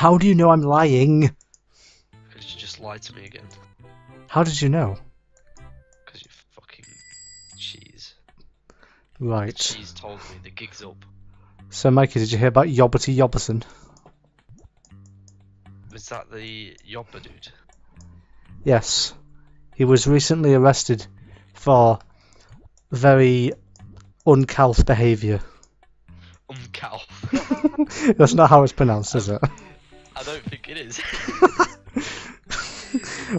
How do you know I'm lying? Because you just lied to me again. How did you know? Because you fucking cheese. Right. Cheese told me the gig's up. So, Mikey, did you hear about Yobberty Yobberson? Was that the Yobba dude? Yes. He was recently arrested for very uncouth behaviour. Cow. That's not how it's pronounced, is it? I don't think it is.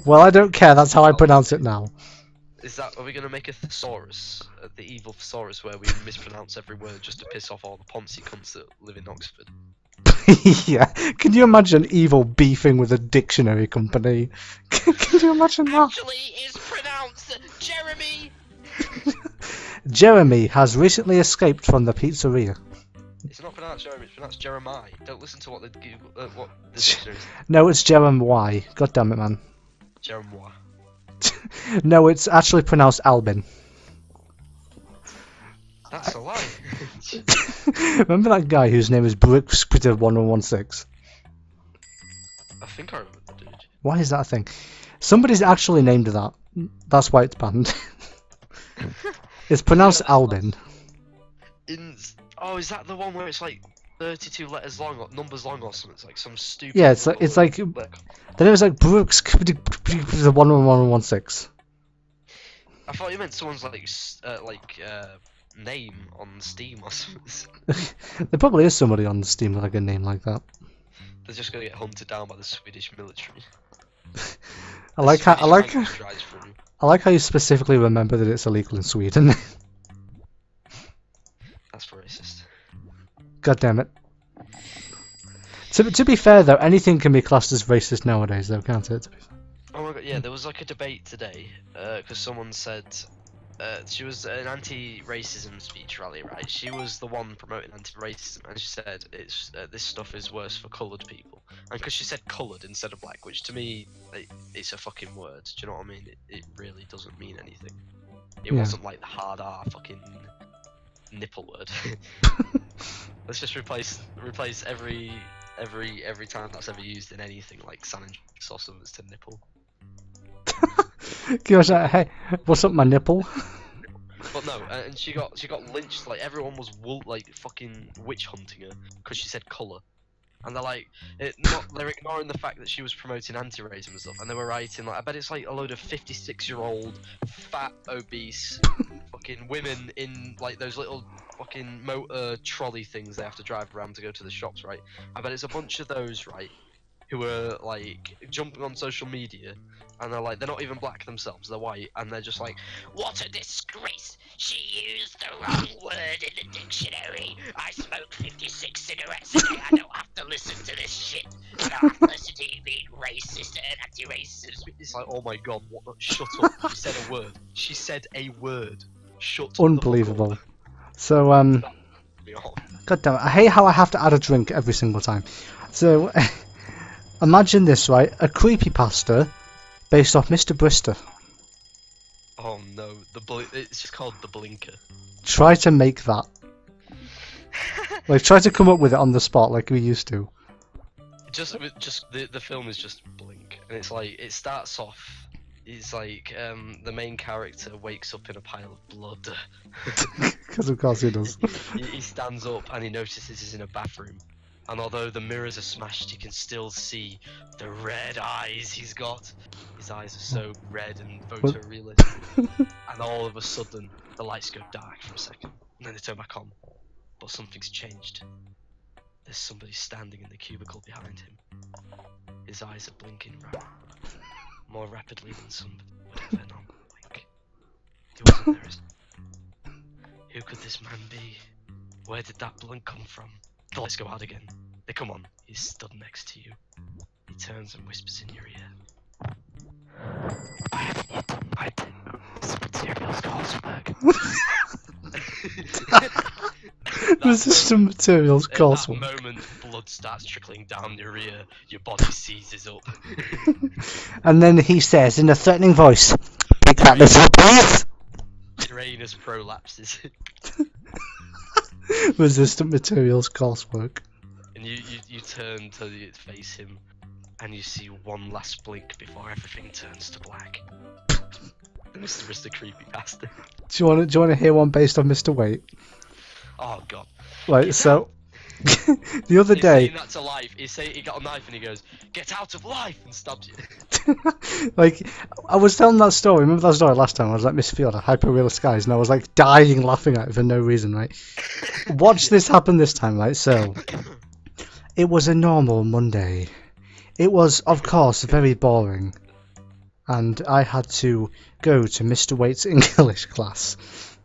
Well, I don't care. That's how I pronounce it now. Is that? Are we gonna make a thesaurus, the evil thesaurus, where we mispronounce every word just to piss off all the Ponzi cunts that live in Oxford? Yeah. Can you imagine evil beefing with a dictionary company? Can you imagine that? Actually, it's pronounced Jeremy. Jeremy has recently escaped from the pizzeria. It's not pronounced Jeremy. It's pronounced Jeremiah. Don't listen to what the Google, what the dictionary is. No, it's Jeremy. God damn it, man. Jeremiah. No, it's actually pronounced Albin. That's a lie. Remember that guy whose name is Brooks 1116? I think I remember the dude. Why is that a thing? Somebody's actually named that. That's why it's banned. It's pronounced Albin. Oh, is that the one where it's like 32 letters long or numbers long or something? It's like some stupid. Yeah, it's like then it was like Brooks 1116. I thought you meant someone's name on Steam or something. There probably is somebody on Steam with like a name like that. They're just gonna get hunted down by the Swedish military. I like how you specifically remember that it's illegal in Sweden. That's racist. God damn it. To be fair though, anything can be classed as racist nowadays though, can't it? Oh my god, yeah, there was like a debate today, because someone said, she was an anti-racism speech rally, right? She was the one promoting anti-racism, and she said this stuff is worse for coloured people. And because she said coloured instead of black, which to me, it's a fucking word, do you know what I mean? It really doesn't mean anything. It wasn't like the hard R fucking nipple word. Let's just replace every time that's ever used in anything like sandwich or something to nipple. Hey, what's up my nipple? But no, and she got lynched. Like everyone was fucking witch hunting her because she said colour, and they're ignoring the fact that she was promoting anti-racism and stuff. And they were writing like, I bet it's like a load of 56-year-old fat obese fucking women in like those little fucking motor trolley things they have to drive around to go to the shops, right? I bet it's a bunch of those, right, who are like jumping on social media, and they're not even black themselves, they're white, and they're just like, what a disgrace, she used the wrong word in the dictionary, I smoke 56 cigarettes a day, I don't have to listen to this shit, I don't have to listen to you being racist and anti-racist. It's like, oh my god, shut up, she said a word, shut up. Unbelievable. So god damn it, I hate how I have to add a drink every single time. So imagine this, right? A creepypasta based off Mr. Brister. Oh no, it's just called The Blinker. Try to make that. Like, try to come up with it on the spot like we used to. The film is just Blink, and it's like, it starts off, it's like, the main character wakes up in a pile of blood. Because of course he does. He stands up and he notices he's in a bathroom. And although the mirrors are smashed, you can still see the red eyes he's got. His eyes are so red and photorealistic. And all of a sudden, the lights go dark for a second, and then they turn back on. But something's changed. There's somebody standing in the cubicle behind him. His eyes are blinking more rapidly than somebody would ever normally blink. He wasn't there. Who could this man be? Where did that blink come from? The lights go out again. They come on. He's stood next to you. He turns and whispers in your ear. I haven't yet done my this material's coursework. Resistant materials coursework. At that moment, blood starts trickling down your ear. Your body seizes up. And then he says in a threatening voice, "Pick that little please." Your anus prolapses. Resistant materials coursework. and you turn to face him, and you see one last blink before everything turns to black. Mr. Creepypasta. Do you want to hear one based on Mr. Wait? Oh god. Right, so the other He's day, saying that to life. He got a knife and he goes, "Get out of life!" and stabs you. like, I was telling that story. Remember that story last time? I was like, Miss Fiona, hyper realistic guys, and I was like dying laughing at it for no reason, right? Watch this happen this time, right? So, it was a normal Monday. It was, of course, very boring, and I had to go to Mr. Waite's English class.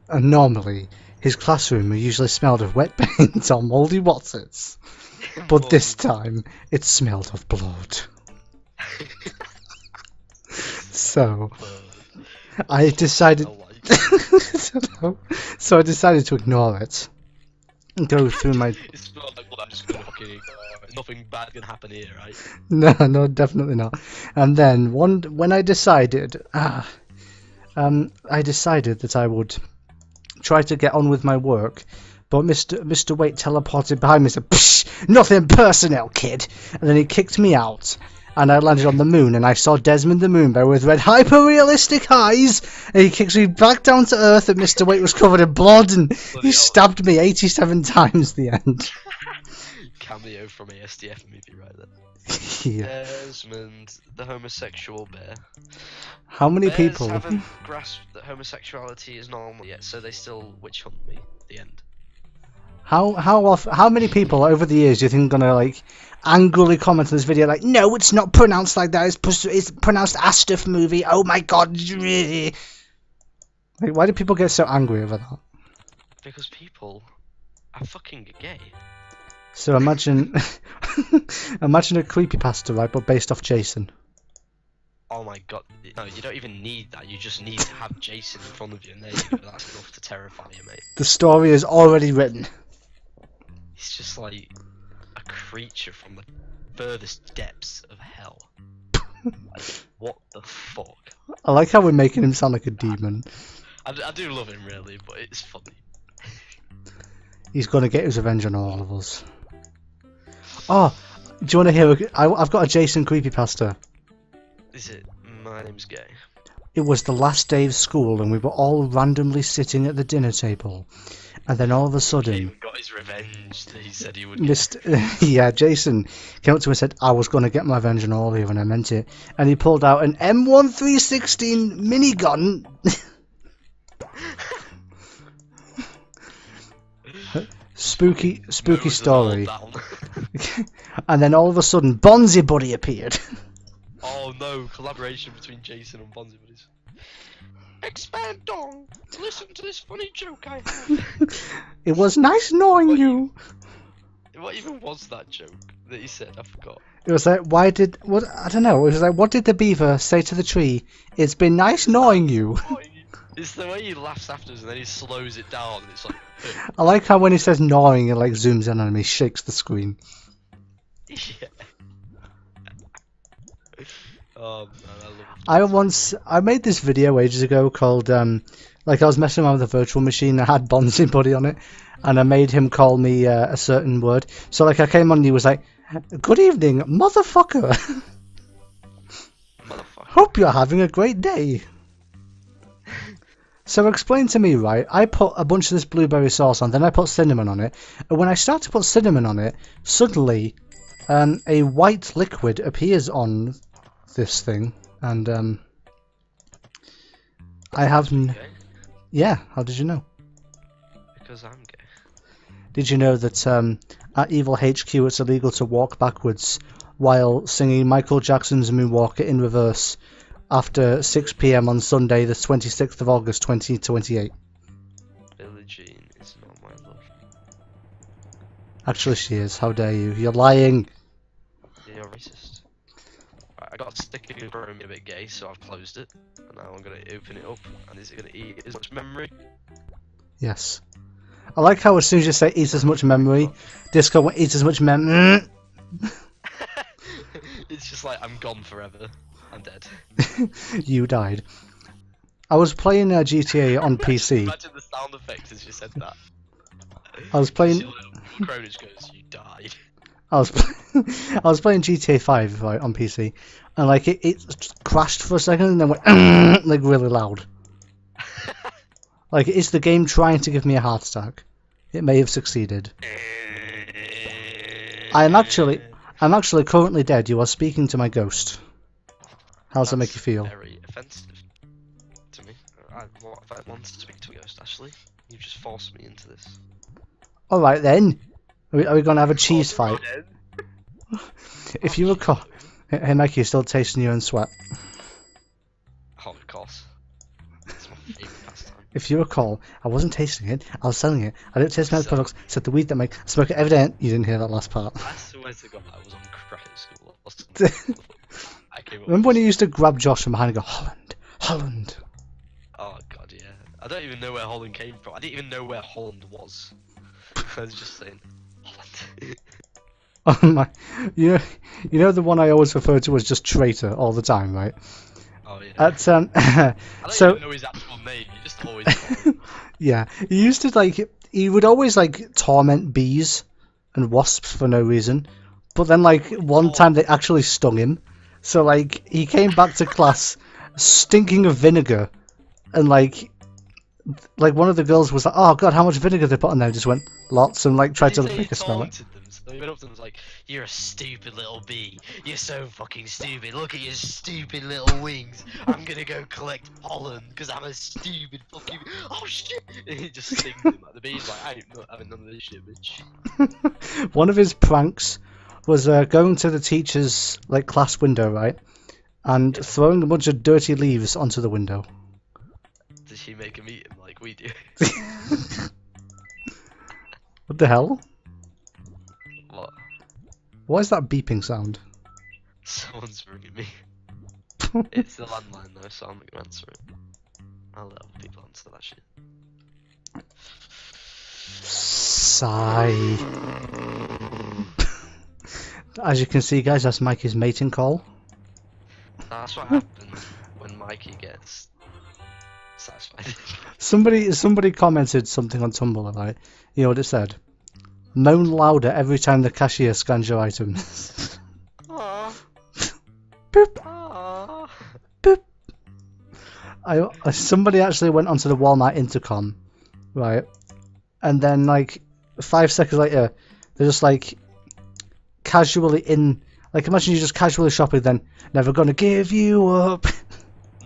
And normally, his classroom usually smelled of wet paint or mouldy waters, but this time it smelled of blood. So I decided. So I decided to ignore it and go through my. It's not like, well, I'm just gonna fucking ignore it. Nothing bad can happen here, right? No, definitely not. And then when I decided, I decided that I would try to get on with my work, but Mr. Waite teleported behind me and said, "Psh, nothing personal, kid," and then he kicked me out, and I landed on the moon, and I saw Desmond the Moon Bear with red hyper-realistic eyes, and he kicks me back down to Earth, and Mr. Waite was covered in blood, and he stabbed me 87 times at the end. Cameo from a SDF movie right there. Yeah. Desmond, the homosexual bear. How many Bears people haven't grasped that homosexuality is normal yet, so they still witch hunt me at the end. How many people over the years do you think are gonna like angrily comment on this video like, no, it's not pronounced like that, it's pronounced Astaf movie, oh my god, really? Like, why do people get so angry over that? Because people are fucking gay. So imagine imagine a creepypasta, right, but based off Jason. Oh my god, no, you don't even need that, you just need to have Jason in front of you, and there you go, that's enough to terrify you, mate. The story is already written. He's just like a creature from the furthest depths of hell. Like, what the fuck? I like how we're making him sound like a demon. I do love him really, but it's funny. He's gonna get his revenge on all of us. Oh, do you want to hear? I've got a Jason creepypasta. Is it My Name's Gay? It was the last day of school, and we were all randomly sitting at the dinner table, and then all of a sudden, He got his revenge that he said he would. yeah, Jason came up to me and said, "I was going to get my revenge on all of you," and I meant it. And he pulled out an M1316 minigun. Spooky story. And then all of a sudden, Bonzi Buddy appeared. Oh no, collaboration between Jason and Bonzi Buddies. Expand dong! Listen to this funny joke I have. It was nice knowing you. What even was that joke that he said? I forgot. It was like, I don't know. It was like, what did the beaver say to the tree? It's been nice knowing you. It's the way he laughs afterwards and then he slows it down and it's like... I like how when he says gnawing, it like zooms in on him, he shakes the screen. Yeah. Oh man, I love it. I made this video ages ago called, like I was messing around with a virtual machine that had Bonzi Buddy on it, and I made him call me a certain word. So like I came on and he was like, "Good evening, motherfucker." Motherfucker. Hope you're having a great day. So explain to me, right, I put a bunch of this blueberry sauce on, then I put cinnamon on it, and when I start to put cinnamon on it, suddenly a white liquid appears on this thing, and I have... Yeah, how did you know? Because I'm gay. Did you know that at Evil HQ it's illegal to walk backwards while singing Michael Jackson's Moonwalker in reverse after 6 PM on Sunday, the 26th of August, 2028. Billie Jean is not my love. Actually, she is. How dare you? You're lying. You're racist. Right, I got a sticker growing me a bit gay, so I've closed it. And now I'm going to open it up. And is it going to eat as much memory? Yes. I like how as soon as you say eat as much memory, Disco won't eat as much memory. It's just like, I'm gone forever. I'm dead. You died. I was playing GTA on PC. Imagine the sound effects as you said that. I was playing... Cronus goes, you died. I was I was playing GTA 5 right on PC, and like it crashed for a second and then went like really loud. Like it's the game trying to give me a heart attack. It may have succeeded. I'm actually currently dead. You are speaking to my ghost. How does that make you feel? Very offensive to me. What if I wanted to speak to a ghost, Ashley? You've just forced me into this. All right then. Are we going to have a cheese fight? If you recall, hey Mikey, you're still tasting your own sweat. Oh, of course. It's my favourite pastime. If you recall, I wasn't tasting it. I was selling it. I didn't taste my products. Said the weed that make I smoke it every day. You didn't hear that last part. I swear to God, I was on crack at school. Remember when you used to grab Josh from behind and go, Holland, Holland? Oh God, yeah. I don't even know where Holland came from. I didn't even know where Holland was. I was just saying, Holland. Oh my, you know the one I always refer to as just traitor all the time, right? Oh yeah. At I don't so even know his actual name. You just always call him. yeah, he used to he would always torment bees and wasps for no reason, but then one time they actually stung him, so he came back to class stinking of vinegar, and one of the girls was like, "Oh God, how much vinegar they put on there?" Just went lots and tried to make a smell it. Them, so he went up to them and was like, "You're a stupid little bee. You're so fucking stupid. Look at your stupid little wings. I'm gonna go collect pollen because I'm a stupid fucking. Oh shit!" And he just stings him. The bee's like, "I ain't not having none of this shit, bitch." One of his pranks was going to the teacher's class window, right, and throwing a bunch of dirty leaves onto the window. Did she make him eat him like we do? What the hell? What? What is that beeping sound? Someone's ringing me. It's the landline though, so I'm not gonna answer it. I'll let other people answer that shit. Sigh. As you can see, guys, that's Mikey's mating call. That's what happens when Mikey gets satisfied. Somebody commented something on Tumblr, right? You know what it said? Moan louder every time the cashier scans your items. Aww. Boop. Aww. Boop. Somebody actually went onto the Walmart intercom, right? And then 5 seconds later, they're just casually in. Imagine you're just casually shopping, then never gonna give you up.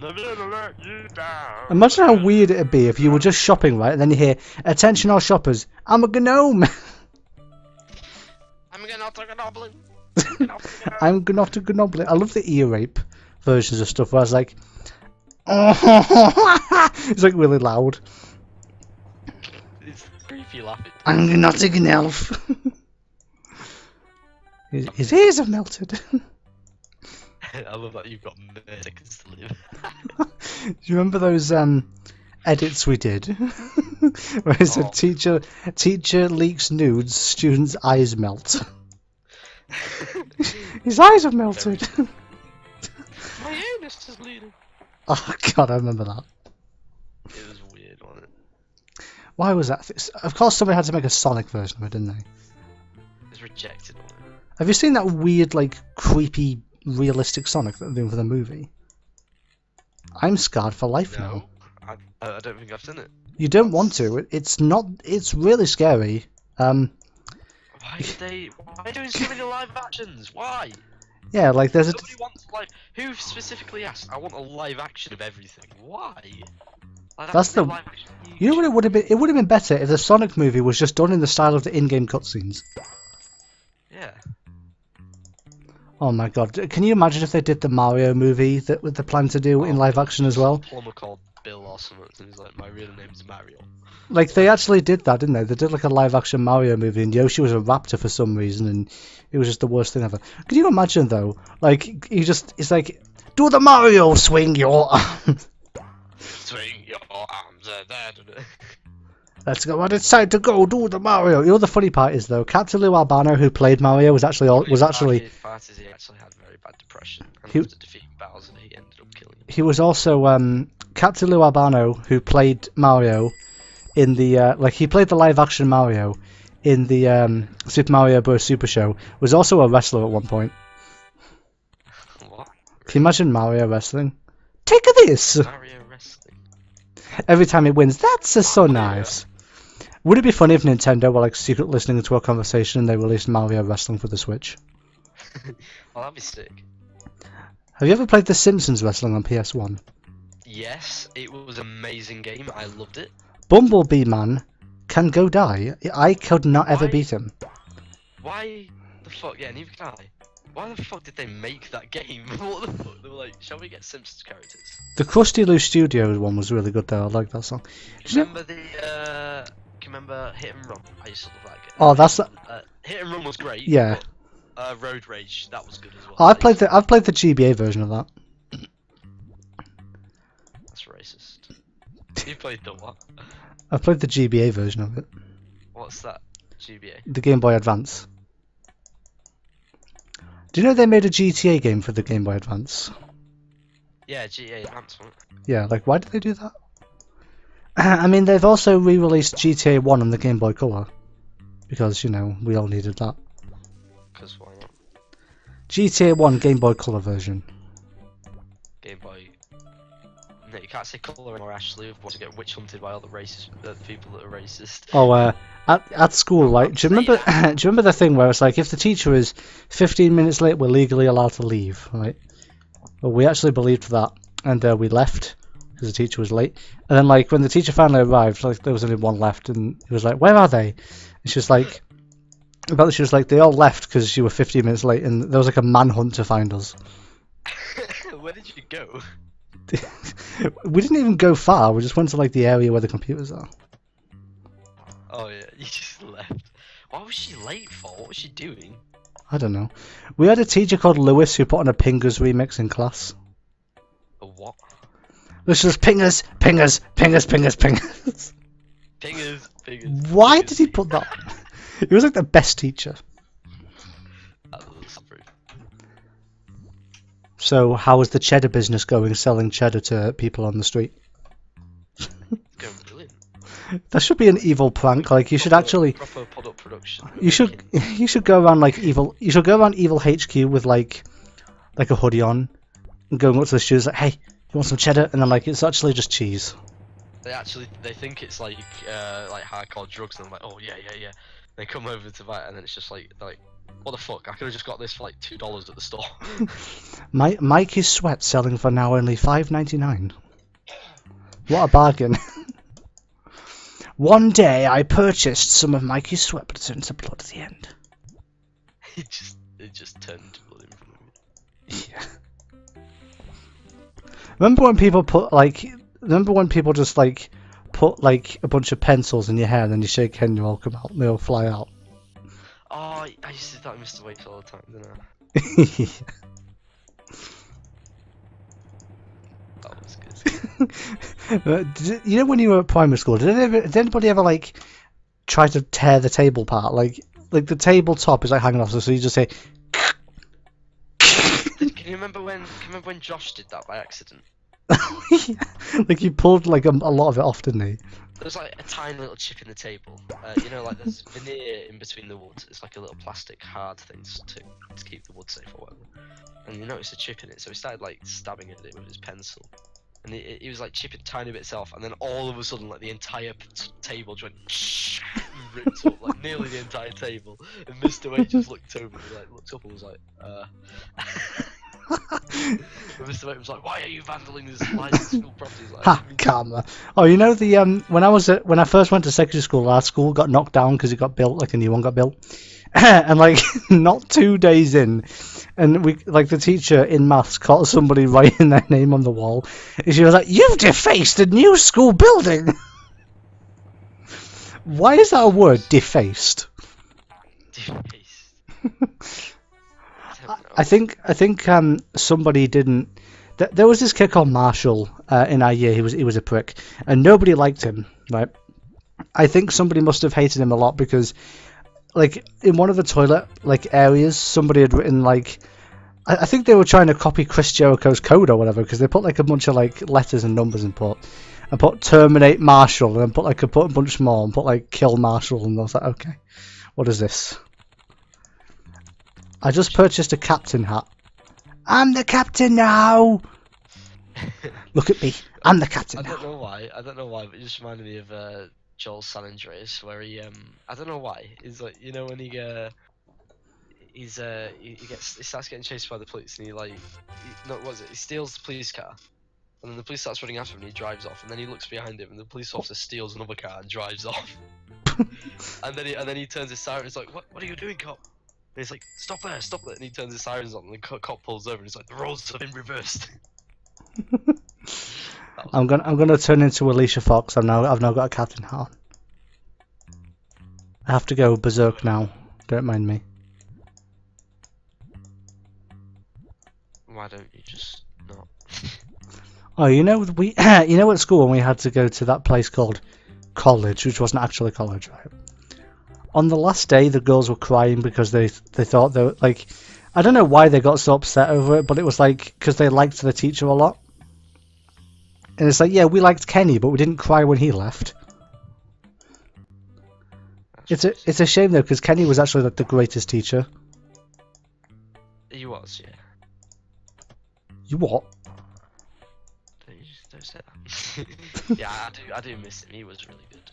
Never gonna let you down. Imagine how weird it'd be if you were just shopping, right, and then you hear, "Attention all shoppers, I'm a gnome." I'm gonna take a goblin. I'm gonna have to gnoble it. I love the ear rape versions of stuff where I was like, it's really loud. It's creepy laughing. I'm not an elf. His ears have melted. I love that you've got seconds to live. Do you remember those edits we did? Where it said teacher leaks nudes, student's eyes melt. His eyes have melted. My anus is bleeding. Oh God, I remember that. It was weird, wasn't it? Why was that? Of course, somebody had to make a Sonic version of it, didn't they? It was rejected, wasn't it? Have you seen that weird, creepy, realistic Sonic that they're doing for the movie? I'm scarred for life now. I don't think I've seen it. You don't want to. It's not. It's really scary. Why are they doing so many live actions? Why? Yeah, there's Nobody wants who specifically asked? I want a live action of everything. Why? That's the. Live action You know what it would have been? It would have been better if the Sonic movie was just done in the style of the in-game cutscenes. Yeah. Oh my God! Can you imagine if they did the Mario movie that they plan to do in live action as well? Plumber called Bill or something, and he's like, "My real name's Mario." They actually did that, didn't they? They did a live action Mario movie, and Yoshi was a raptor for some reason, and it was just the worst thing ever. Can you imagine though? It's like, do the Mario, swing your arms. Swing your arms at that. Let's go. Well, it's time to go do the Mario. You know the funny part is though, Captain Lou Albano, who played Mario, was actually He actually had very bad depression, and after defeating Bowser, he ended up killing him. He was also Captain Lou Albano, who played Mario in the he played the live action Mario in the Super Mario Bros. Super Show was also a wrestler at one point. What? Can you imagine Mario wrestling? Take this! Mario wrestling. Every time he wins, that's so Mario. nice. Would it be funny if Nintendo were like secret listening to our conversation and they released Mario wrestling for the Switch? Oh, that'd be sick. Have you ever played The Simpsons wrestling on PS1? Yes, it was an amazing game. I loved it. Bumblebee Man can go die. I could not ever Why? beat him. Why the fuck? Yeah, neither can I. Why the fuck did they make that game? What the fuck? They were like, shall we get Simpsons characters? The Krusty Lou Studios one was really good though. I like that song. Do you remember the? Can you remember Hit and Run? I used to love that game. Oh, that's Hit and Run was great. yeah. But, Road Rage, that was good as well. Oh, I've played the GBA version of that. That's racist. You played the what? I've played the GBA version of it. What's that? GBA. The Game Boy Advance. Do you know they made a GTA game for the Game Boy Advance? Yeah, GTA Advance one. Yeah, like why did they do that? I mean, they've also re-released GTA 1 on the Game Boy Color. Because, you know, we all needed that. Because why not? GTA 1 Game Boy Color version. Game Boy. No, you can't say colour anymore, Ashley. Want to get witch hunted by all the racist people that are racist. Oh, at school, like, do you remember? Do you remember the thing where it's like, if the teacher is 15 minutes late, we're legally allowed to leave, right? Well, we actually believed that, and we left because the teacher was late. And then, like, when the teacher finally arrived, like, there was only one left, and he was like, "Where are they?" And she was like, "They all left because you were 15 minutes late, and there was like a manhunt to find us." Where did you go? We didn't even go far. We just went to like the area where the computers are. Oh yeah, you just left. What was she late for? What was she doing? I don't know. We had a teacher called Lewis who put on a Pingers remix in class. A what? This was pingers, pingers, pingers, pingers, pingers. Pingers. Why did he put that? He was like the best teacher. That was rude. So, how is the cheddar business going, selling cheddar to people on the street? It's going brilliant. That should be an evil prank. Like, you should actually. Proper product production. You should go around like evil. You should go around Evil HQ with like a hoodie on, and going up to the students like, "Hey, you want some cheddar?" And then like it's actually just cheese. They think it's like hardcore drugs, and they're like, "Oh yeah." They come over to buy it, and then it's just like what the fuck? I could have just got this for like $2 at the store. Mikey's sweat selling for now only $5.99. What a bargain! One day I purchased some of Mikey's sweat, but it turned to blood at the end. it just turned into blood in front of me. Yeah. Remember when people just like put like a bunch of pencils in your hair and then you shake your head and they all come out and they all fly out? Oh, I used to do that in Mr. Wakes all the time, didn't I? That was good. You know when you were at primary school, did anybody ever like try to tear the table apart? Like the tabletop is like hanging off, so you just say. Can you remember when Josh did that by accident? Like he pulled like a lot of it off, didn't he? There's like a tiny little chip in the table. You know, like there's veneer in between the wood. It's like a little plastic hard thing to keep the wood safe or whatever. And you noticed a chip in it, so he started like stabbing at it with his pencil. And he was like chipping tiny bits off, and then all of a sudden, like the entire table just went ripped up, like nearly the entire table. And Mr. Wade just looked over, looked up and was like, And Mr. Wade was like, "Why are you vandaling this licensed school property?" Like, Ha, karma. Oh, you know the when I first went to secondary school, our school got knocked down because it got built, like a new one got built, and like not 2 days in, and we like the teacher in maths caught somebody writing their name on the wall, and she was like, "You've defaced a new school building." Why is that a word, defaced? defaced. I think somebody didn't. There was this kid called Marshall in our year. He was a prick, and nobody liked him. Right? I think somebody must have hated him a lot because, like, in one of the toilet like areas, somebody had written like, I think they were trying to copy Chris Jericho's code or whatever because they put like a bunch of like letters and numbers and put, and put terminate Marshall, and then put a bunch more, and put like kill Marshall, and I was like, okay, what is this? I just purchased a captain hat. I'm the captain now. Look at me, I'm the captain now. I don't know why, but it just reminded me of Joel San Andreas, where he I don't know why. He's like, you know, when he starts getting chased by the police, and he steals the police car, and then the police starts running after him, and he drives off, and then he looks behind him, and the police officer steals another car and drives off. and then he turns his siren. He's like, what are you doing, cop? And he's like, stop there, and he turns his sirens on, and the cop pulls over, and he's like, the roles have been reversed. I'm gonna turn into Alicia Fox. I've now got a captain hat on. I have to go berserk now. Don't mind me. Why don't you just not? Oh, you know you know at school when we had to go to that place called college, which wasn't actually college, right? On the last day, the girls were crying because they thought they were like, I don't know why they got so upset over it, but it was like because they liked the teacher a lot. And it's like, yeah, we liked Kenny, but we didn't cry when he left. It's a shame though, because Kenny was actually like the greatest teacher. He was, yeah. You what? Don't say that. Yeah, I do miss him. He was really good.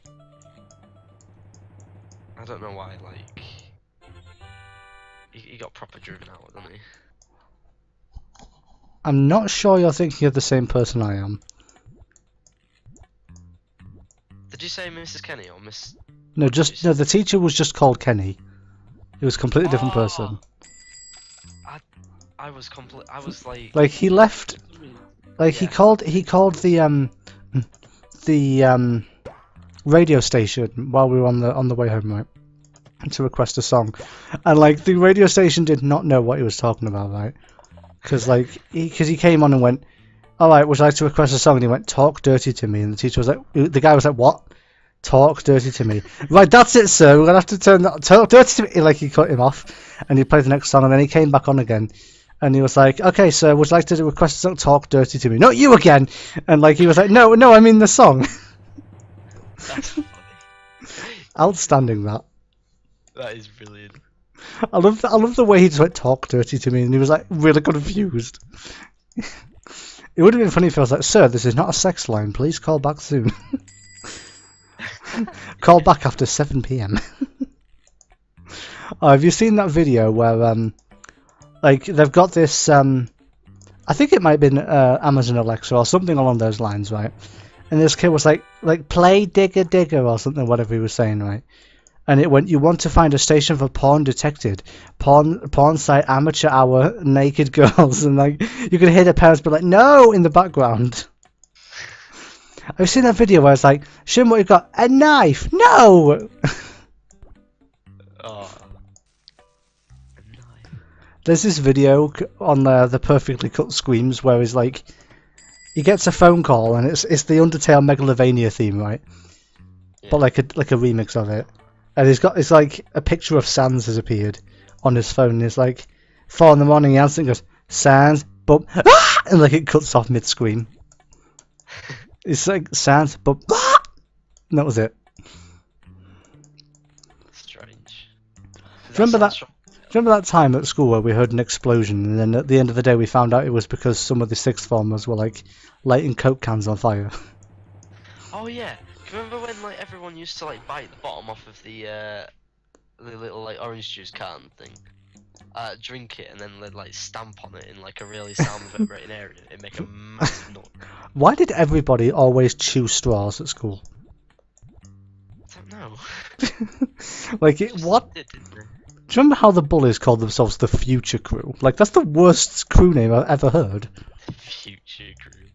I don't know why, like, he got proper driven out, didn't he? I'm not sure you're thinking of the same person I am. Did you say Mrs. Kenny or Miss? No, the teacher was just called Kenny. He was a completely different person. I was like. Like he left. Like yeah. he called the radio station while we were on the way home, right? To request a song, and like the radio station did not know what he was talking about, right? Because he came on and went, all right, would you like to request a song? And he went, talk dirty to me, and the teacher was like, the guy was like, what? Talk dirty to me. Right, that's it, sir. We're gonna have to turn that. Talk dirty to me. Like he cut him off, and he played the next song, and then he came back on again, and he was like, okay, sir, would you like to request a song? Talk dirty to me. Not you again. And like he was like, no, I mean the song. That's funny. Outstanding that. That is brilliant. I love the way he just went talk dirty to me, and he was like really confused. It would have been funny if I was like, sir, this is not a sex line. Please call back soon. Call back after 7 PM. Oh, have you seen that video where like they've got this I think it might have been Amazon Alexa or something along those lines, right? And this kid was like play digger digger or something, whatever he was saying, right? And it went, you want to find a station for porn detected, porn site amateur hour, naked girls, and like you could hear the parents be like, no, in the background. I've seen that video where it's like, show him what you've got, a knife, no. Oh, a knife. There's this video on the Perfectly Cut Screams where he's like, he gets a phone call and it's the Undertale Megalovania theme, right? Yeah. But like a remix of it. And it's like a picture of Sans has appeared on his phone. And it's like 4 in the morning. He answers and goes, Sans, but ah! And like it cuts off mid scream. It's like Sans, but ah! And that was it. Strange. Remember that time at school where we heard an explosion, and then at the end of the day we found out it was because some of the sixth formers were like lighting Coke cans on fire. Oh yeah. Do you remember when like everyone used to like bite the bottom off of the little like orange juice can thing, drink it, and then they'd like stamp on it in like a really sound vibrating area? It'd make a massive noise. Why did everybody always chew straws at school? I don't know. Like what? Do you remember how the bullies called themselves the Future Crew? Like that's the worst crew name I've ever heard. Future Crew.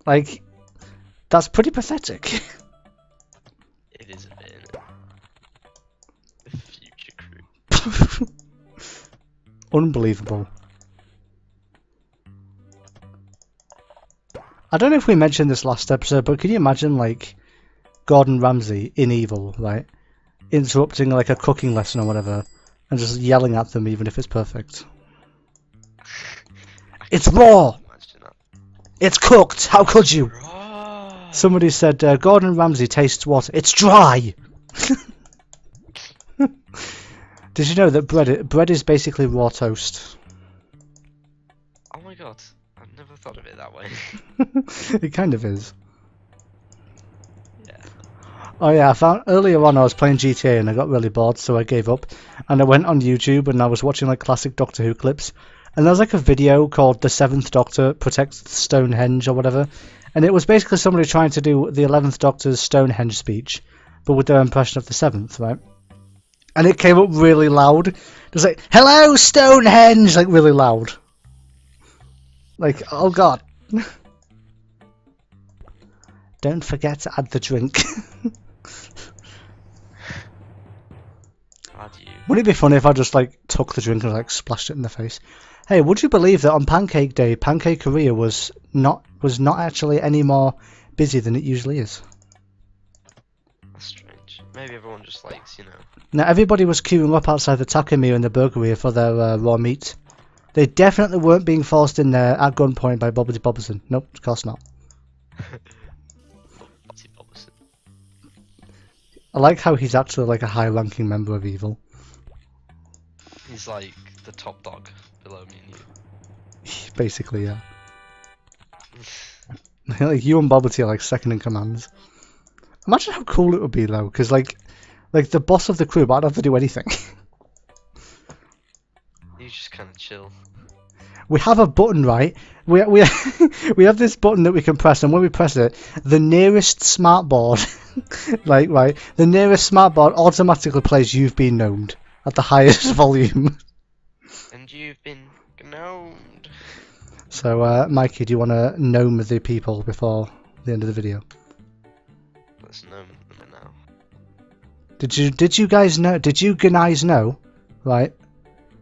Like. That's pretty pathetic. It is a bit, innit? The Future Crew. Unbelievable. I don't know if we mentioned this last episode, but can you imagine like Gordon Ramsay in Evil, right? Interrupting like a cooking lesson or whatever, and just yelling at them even if it's perfect. It's raw! It's cooked! How could you? Raw! Somebody said Gordon Ramsay tastes water. It's dry. Did you know that bread is basically raw toast? Oh my god, I've never thought of it that way. It kind of is. Yeah. Oh yeah, I found earlier on I was playing GTA and I got really bored, so I gave up. And I went on YouTube and I was watching like classic Doctor Who clips. And there was like a video called "The Seventh Doctor Protects Stonehenge" or whatever. And it was basically somebody trying to do the 11th Doctor's Stonehenge speech, but with their impression of the 7th, right? And it came up really loud. It was like, "Hello, Stonehenge!" Like, really loud. Like, oh god. Don't forget to add the drink. Wouldn't it be funny if I just, like, took the drink and, like, splashed it in the face? Hey, would you believe that on Pancake Day, Pancakeria was not actually any more busy than it usually is? That's strange. Maybe everyone just likes, you know... Now, everybody was queuing up outside the takamia and the burgeria for their raw meat. They definitely weren't being forced in there at gunpoint by Bobbity Bobberson. Nope, of course not. I like how he's actually like a high-ranking member of evil. He's like the top dog below me and you. Basically, yeah. Like you and Bobbity are like second in command. Imagine how cool it would be though, because like the boss of the crew might not have to do anything. You just kind of chill. We have a button, right? We we have this button that we can press, and when we press it, the nearest smartboard, like right, the nearest smartboard automatically plays "You've Been Gnomed" at the highest volume. And you've been gnomed. So, Mikey, do you want to gnome the people before the end of the video? Let's gnome them now. Did you guys know? Did you guys know? Right.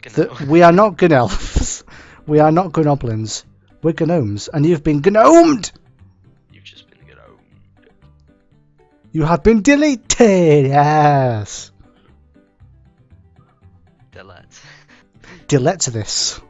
Gno. That we are not Gnelfs. We are not Gnoblins. We're Gnomes, and you've been gnomed! You've just been gnomed. You have been deleted, yes! Delete. Delete this.